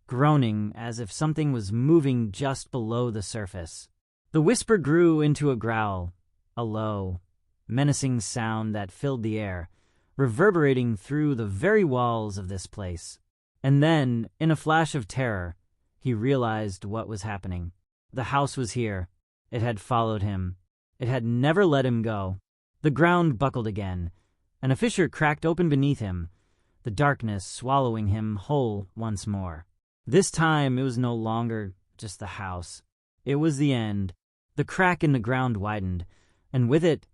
groaning as if something was moving just below the surface. The whisper grew into a growl, a low, menacing sound that filled the air, reverberating through the very walls of this place. And then, in a flash of terror, he realized what was happening. The house was here. It had followed him. It had never let him go. The ground buckled again, and a fissure cracked open beneath him, the darkness swallowing him whole once more. This time it was no longer just the house. It was the end. The crack in the ground widened, and with it,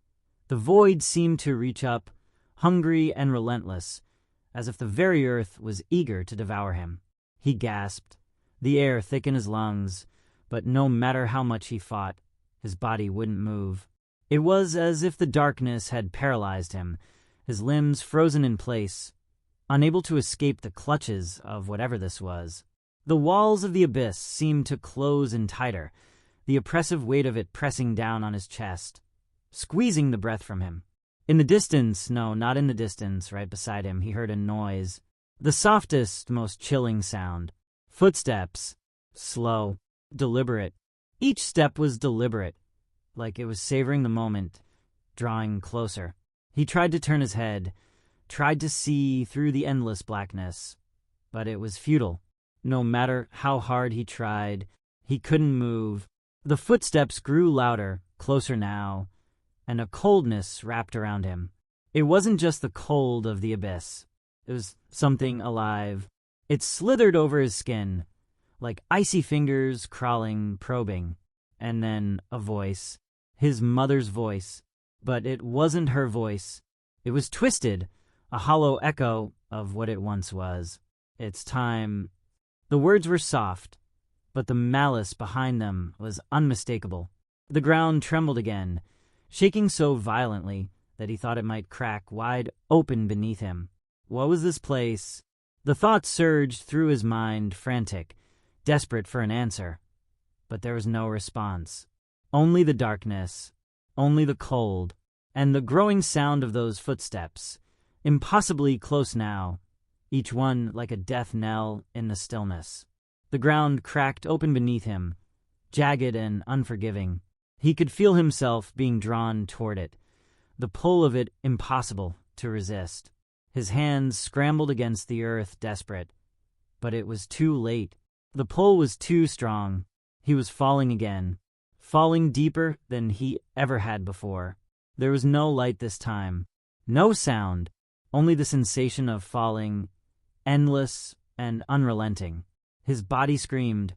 the void seemed to reach up, hungry and relentless, as if the very earth was eager to devour him. He gasped, the air thick in his lungs, but no matter how much he fought, his body wouldn't move. It was as if the darkness had paralyzed him, his limbs frozen in place, unable to escape the clutches of whatever this was. The walls of the abyss seemed to close in tighter, the oppressive weight of it pressing down on his chest, squeezing the breath from him. In the distance, no, not in the distance, right beside him, he heard a noise. The softest, most chilling sound. Footsteps. Slow. Deliberate. Each step was deliberate, like it was savoring the moment, drawing closer. He tried to turn his head, tried to see through the endless blackness, but it was futile. No matter how hard he tried, he couldn't move. The footsteps grew louder, closer now, and a coldness wrapped around him. It wasn't just the cold of the abyss. It was something alive. It slithered over his skin, like icy fingers crawling, probing. And then a voice. His mother's voice. But it wasn't her voice. It was twisted, a hollow echo of what it once was. It's time. The words were soft, but the malice behind them was unmistakable. The ground trembled again, shaking so violently that he thought it might crack wide open beneath him. What was this place? The thought surged through his mind, frantic, desperate for an answer. But there was no response. Only the darkness, only the cold, and the growing sound of those footsteps, impossibly close now, each one like a death knell in the stillness. The ground cracked open beneath him, jagged and unforgiving. He could feel himself being drawn toward it, the pull of it impossible to resist. His hands scrambled against the earth, desperate. But it was too late. The pull was too strong. He was falling again, falling deeper than he ever had before. There was no light this time, no sound, only the sensation of falling, endless and unrelenting. His body screamed,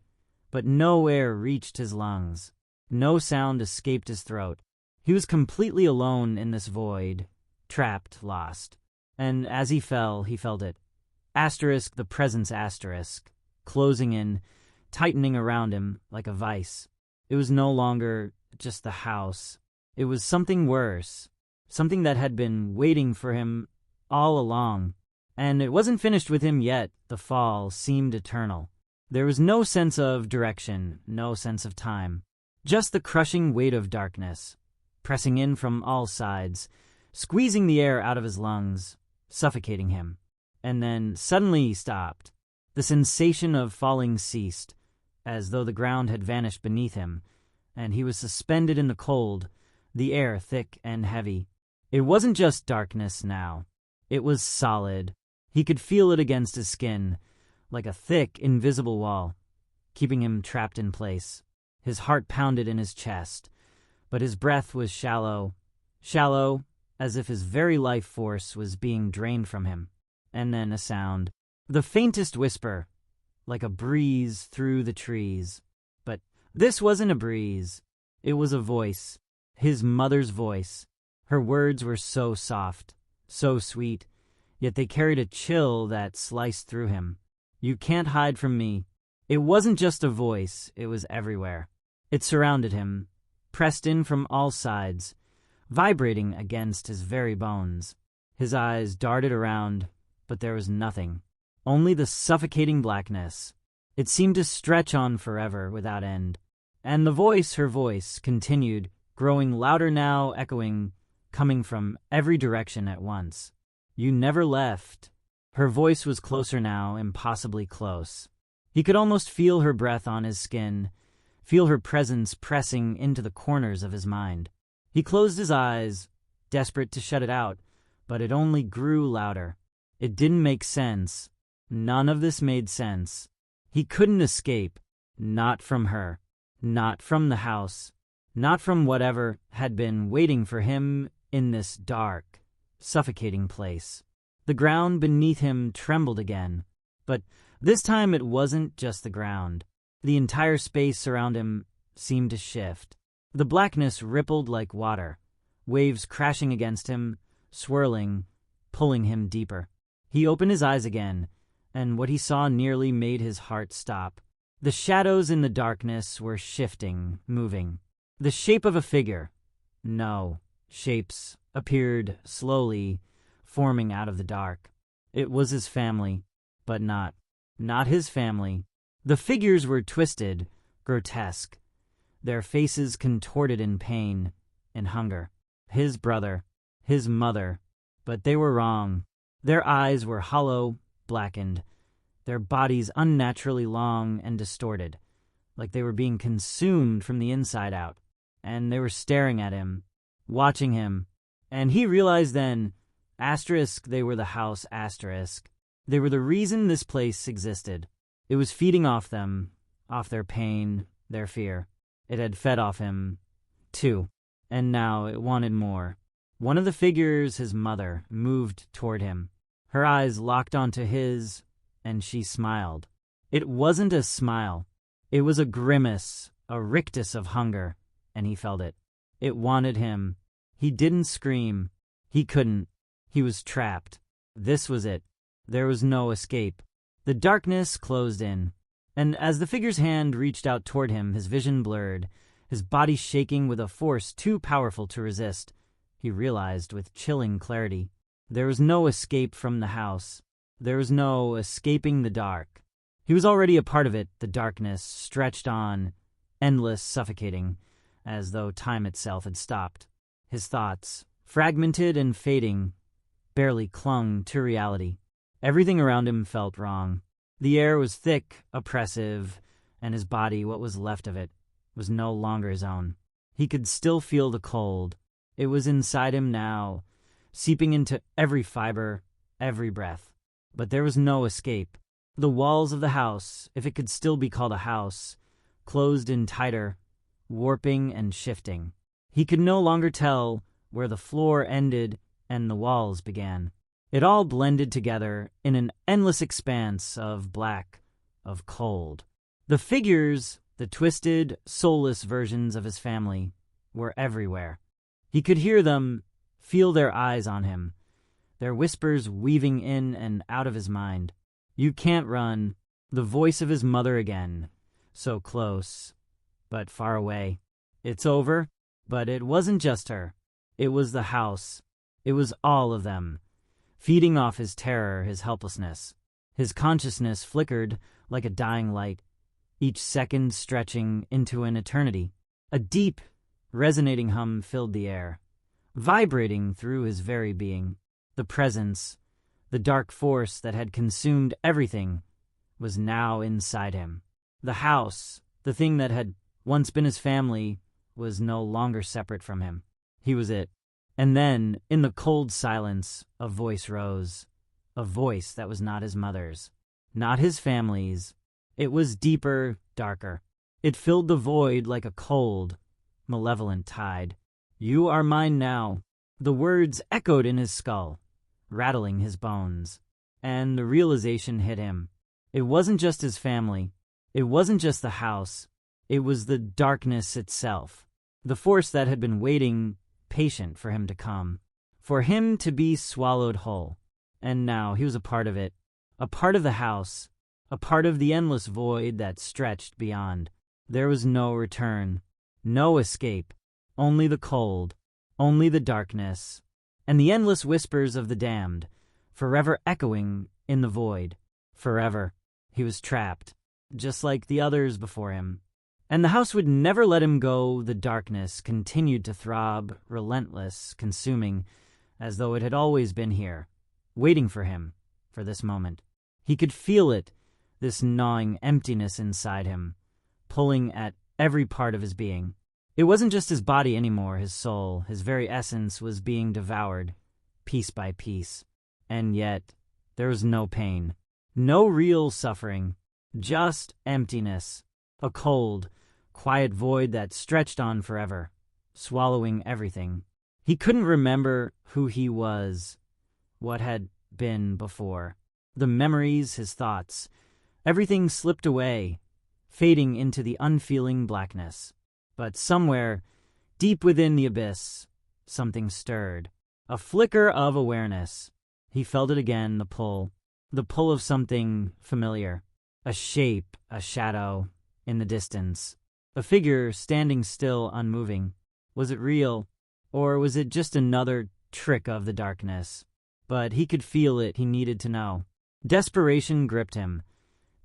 but no air reached his lungs. No sound escaped his throat. He was completely alone in this void, trapped, lost. And as he fell, he felt it. Asterisk the presence asterisk, closing in, tightening around him like a vice. It was no longer just the house. It was something worse, something that had been waiting for him all along. And it wasn't finished with him yet. The fall seemed eternal. There was no sense of direction, no sense of time. Just the crushing weight of darkness, pressing in from all sides, squeezing the air out of his lungs, suffocating him. And then suddenly he stopped. The sensation of falling ceased, as though the ground had vanished beneath him, and he was suspended in the cold, the air thick and heavy. It wasn't just darkness now. It was solid. He could feel it against his skin, like a thick, invisible wall, keeping him trapped in place. His heart pounded in his chest, but his breath was shallow, as if his very life force was being drained from him. And then a sound, the faintest whisper, like a breeze through the trees. But this wasn't a breeze. It was a voice, his mother's voice. Her words were so soft, so sweet, yet they carried a chill that sliced through him. You can't hide from me. It wasn't just a voice, it was everywhere. It surrounded him, pressed in from all sides, vibrating against his very bones. His eyes darted around, but there was nothing. Only the suffocating blackness. It seemed to stretch on forever without end. And the voice, her voice, continued, growing louder now, echoing, coming from every direction at once. You never left. Her voice was closer now, impossibly close. He could almost feel her breath on his skin, feel her presence pressing into the corners of his mind. He closed his eyes, desperate to shut it out, but it only grew louder. It didn't make sense. None of this made sense. He couldn't escape. Not from her. Not from the house. Not from whatever had been waiting for him in this dark, suffocating place. The ground beneath him trembled again. But this time it wasn't just the ground. The entire space around him seemed to shift. The blackness rippled like water, waves crashing against him, swirling, pulling him deeper. He opened his eyes again, and what he saw nearly made his heart stop. The shadows in the darkness were shifting, moving. The shape of a figure. No, shapes appeared slowly, forming out of the dark. It was his family, but not his family. The figures were twisted, grotesque, their faces contorted in pain and hunger. His brother, his mother, but they were wrong. Their eyes were hollow, blackened, their bodies unnaturally long and distorted, like they were being consumed from the inside out. And they were staring at him, watching him. And he realized then, asterisk, they were the house, asterisk. They were the reason this place existed. It was feeding off them, off their pain, their fear. It had fed off him, too, and now it wanted more. One of the figures, his mother, moved toward him. Her eyes locked onto his, and she smiled. It wasn't a smile. It was a grimace, a rictus of hunger, and he felt it. It wanted him. He didn't scream. He couldn't. He was trapped. This was it. There was no escape. The darkness closed in, and as the figure's hand reached out toward him, his vision blurred, his body shaking with a force too powerful to resist. He realized with chilling clarity, there was no escape from the house. There was no escaping the dark. He was already a part of it. The darkness stretched on, endless, suffocating, as though time itself had stopped. His thoughts, fragmented and fading, barely clung to reality. Everything around him felt wrong. The air was thick, oppressive, and his body, what was left of it, was no longer his own. He could still feel the cold. It was inside him now, seeping into every fiber, every breath. But there was no escape. The walls of the house, if it could still be called a house, closed in tighter, warping and shifting. He could no longer tell where the floor ended and the walls began. It all blended together in an endless expanse of black, of cold. The figures, the twisted, soulless versions of his family, were everywhere. He could hear them, feel their eyes on him, their whispers weaving in and out of his mind. You can't run. The voice of his mother again, so close, but far away. It's over, but it wasn't just her. It was the house. It was all of them, feeding off his terror, his helplessness. His consciousness flickered like a dying light, each second stretching into an eternity. A deep, resonating hum filled the air, vibrating through his very being. The presence, the dark force that had consumed everything, was now inside him. The house, the thing that had once been his family, was no longer separate from him. He was it. And then, in the cold silence, a voice rose. A voice that was not his mother's, not his family's. It was deeper, darker. It filled the void like a cold, malevolent tide. You are mine now. The words echoed in his skull, rattling his bones. And the realization hit him. It wasn't just his family. It wasn't just the house. It was the darkness itself. The force that had been waiting, patient for him to come. For him to be swallowed whole. And now he was a part of it. A part of the house. A part of the endless void that stretched beyond. There was no return. No escape. Only the cold. Only the darkness. And the endless whispers of the damned, forever echoing in the void. Forever. He was trapped, just like the others before him. And the house would never let him go. The darkness continued to throb, relentless, consuming, as though it had always been here, waiting for him, for this moment. He could feel it, this gnawing emptiness inside him, pulling at every part of his being. It wasn't just his body anymore, his soul, his very essence was being devoured, piece by piece. And yet, there was no pain, no real suffering, just emptiness, a cold, quiet void that stretched on forever, swallowing everything. He couldn't remember who he was, what had been before. The memories, his thoughts, everything slipped away, fading into the unfeeling blackness. But somewhere, deep within the abyss, something stirred. A flicker of awareness. He felt it again, the pull of something familiar. A shape, a shadow, in the distance. A figure standing still, unmoving. Was it real, or was it just another trick of the darkness? But he could feel it, he needed to know. Desperation gripped him,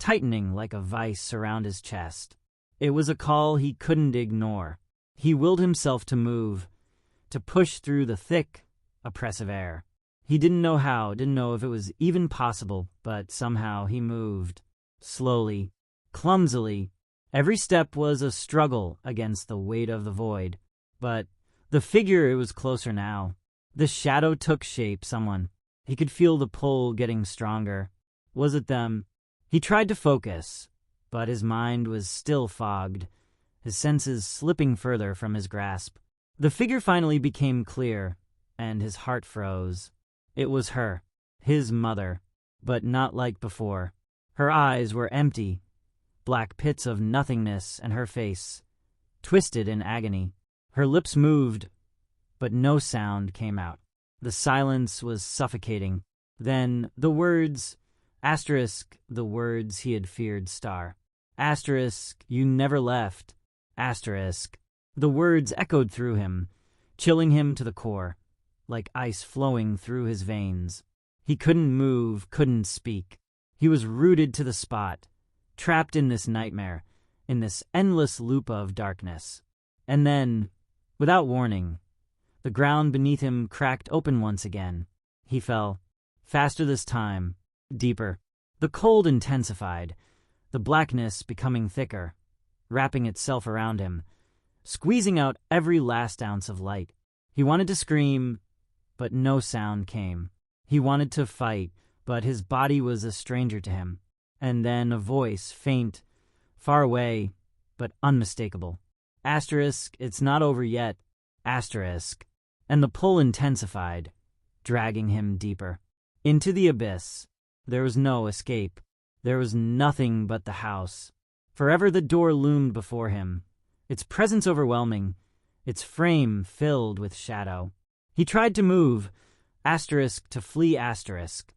tightening like a vice around his chest. It was a call he couldn't ignore. He willed himself to move, to push through the thick, oppressive air. He didn't know how, didn't know if it was even possible, but somehow he moved. Slowly, clumsily. Every step was a struggle against the weight of the void. But the figure, it was closer now. The shadow took shape, someone. He could feel the pull getting stronger. Was it them? He tried to focus, but his mind was still fogged, his senses slipping further from his grasp. The figure finally became clear, and his heart froze. It was her, his mother, but not like before. Her eyes were empty, black pits of nothingness, and her face, twisted in agony. Her lips moved, but no sound came out. The silence was suffocating. Then the words, asterisk, the words he had feared, star. Asterisk, you never left. Asterisk. The words echoed through him, chilling him to the core, like ice flowing through his veins. He couldn't move, couldn't speak. He was rooted to the spot, trapped in this nightmare, in this endless loop of darkness. And then, without warning, the ground beneath him cracked open once again. He fell. Faster this time. Deeper. The cold intensified, the blackness becoming thicker, wrapping itself around him, squeezing out every last ounce of light. He wanted to scream, but no sound came. He wanted to fight, but his body was a stranger to him. And then a voice, faint, far away, but unmistakable. Asterisk, it's not over yet. Asterisk. And the pull intensified, dragging him deeper. Into the abyss. There was no escape. There was nothing but the house. Forever the door loomed before him, its presence overwhelming, its frame filled with shadow. He tried to move, asterisk to flee asterisk,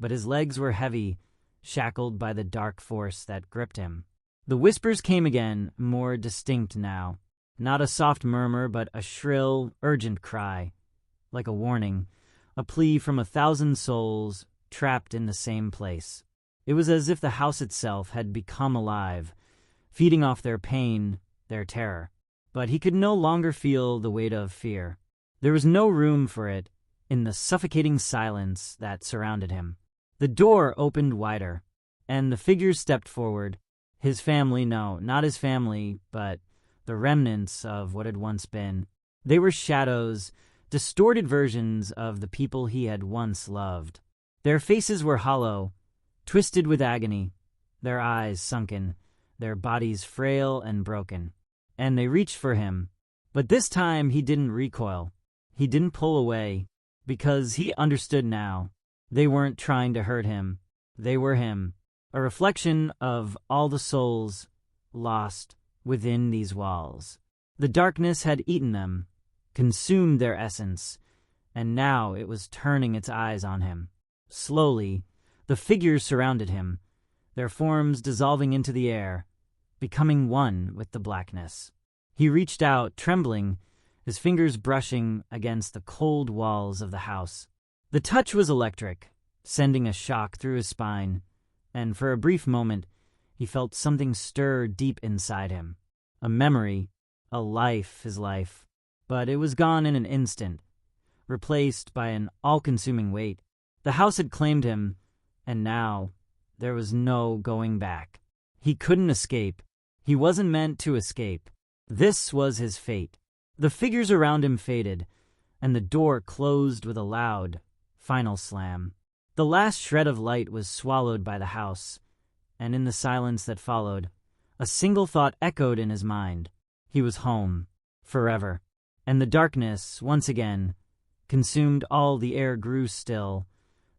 but his legs were heavy, shackled by the dark force that gripped him. The whispers came again, more distinct now. Not a soft murmur, but a shrill, urgent cry, like a warning, a plea from 1,000 souls trapped in the same place. It was as if the house itself had become alive, feeding off their pain, their terror. But he could no longer feel the weight of fear. There was no room for it in the suffocating silence that surrounded him. The door opened wider, and the figures stepped forward. His family, no, not his family, but the remnants of what had once been. They were shadows, distorted versions of the people he had once loved. Their faces were hollow, twisted with agony, their eyes sunken, their bodies frail and broken. And they reached for him. But this time he didn't recoil. He didn't pull away, because he understood now. They weren't trying to hurt him. They were him, a reflection of all the souls lost within these walls. The darkness had eaten them, consumed their essence, and now it was turning its eyes on him. Slowly, the figures surrounded him, their forms dissolving into the air, becoming one with the blackness. He reached out, trembling, his fingers brushing against the cold walls of the house. The touch was electric, sending a shock through his spine, and for a brief moment, he felt something stir deep inside him. A memory, a life, his life. But it was gone in an instant, replaced by an all-consuming weight. The house had claimed him, and now there was no going back. He couldn't escape. He wasn't meant to escape. This was his fate. The figures around him faded, and the door closed with a loud, final slam. The last shred of light was swallowed by the house, and in the silence that followed, a single thought echoed in his mind. He was home, forever. And the darkness, once again, consumed all. The air grew still,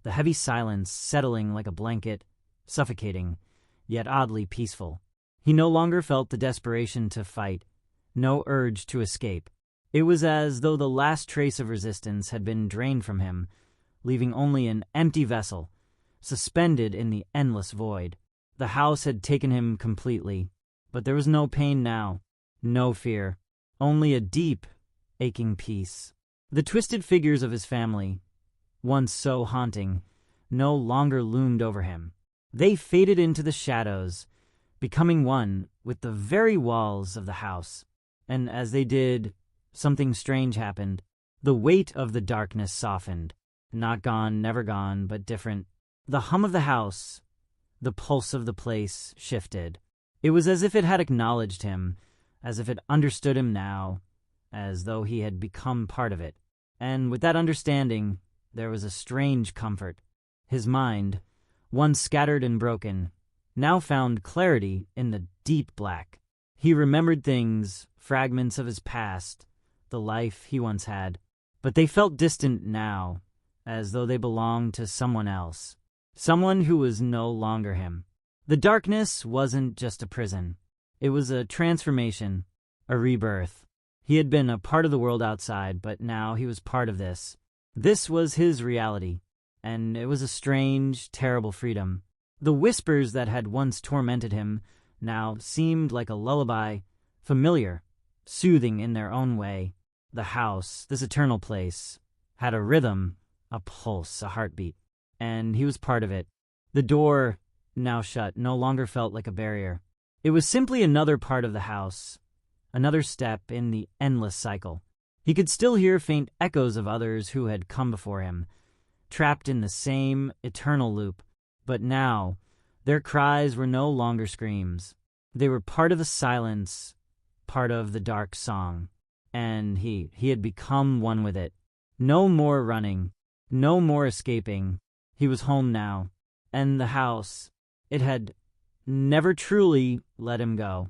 the heavy silence settling like a blanket, suffocating, yet oddly peaceful. He no longer felt the desperation to fight, no urge to escape. It was as though the last trace of resistance had been drained from him, leaving only an empty vessel, suspended in the endless void. The house had taken him completely, but there was no pain now, no fear, only a deep, aching peace. The twisted figures of his family, once so haunting, no longer loomed over him. They faded into the shadows, becoming one with the very walls of the house. And as they did, something strange happened. The weight of the darkness softened. Not gone, never gone, but different. The hum of the house, the pulse of the place, shifted. It was as if it had acknowledged him, as if it understood him now, as though he had become part of it. And with that understanding, there was a strange comfort. His mind, once scattered and broken, now found clarity in the deep black. He remembered things, fragments of his past, the life he once had, but they felt distant now, as though they belonged to someone else, someone who was no longer him. The darkness wasn't just a prison. It was a transformation, a rebirth. He had been a part of the world outside, but now he was part of this. This was his reality, and it was a strange, terrible freedom. The whispers that had once tormented him now seemed like a lullaby, familiar, soothing in their own way. The house, this eternal place, had a rhythm, a pulse, a heartbeat, and he was part of it. The door, now shut, no longer felt like a barrier. It was simply another part of the house, another step in the endless cycle. He could still hear faint echoes of others who had come before him, trapped in the same eternal loop. But now, their cries were no longer screams. They were part of the silence, part of the dark song. And he had become one with it. No more running, no more escaping. He was home now. And the house, it had never truly let him go.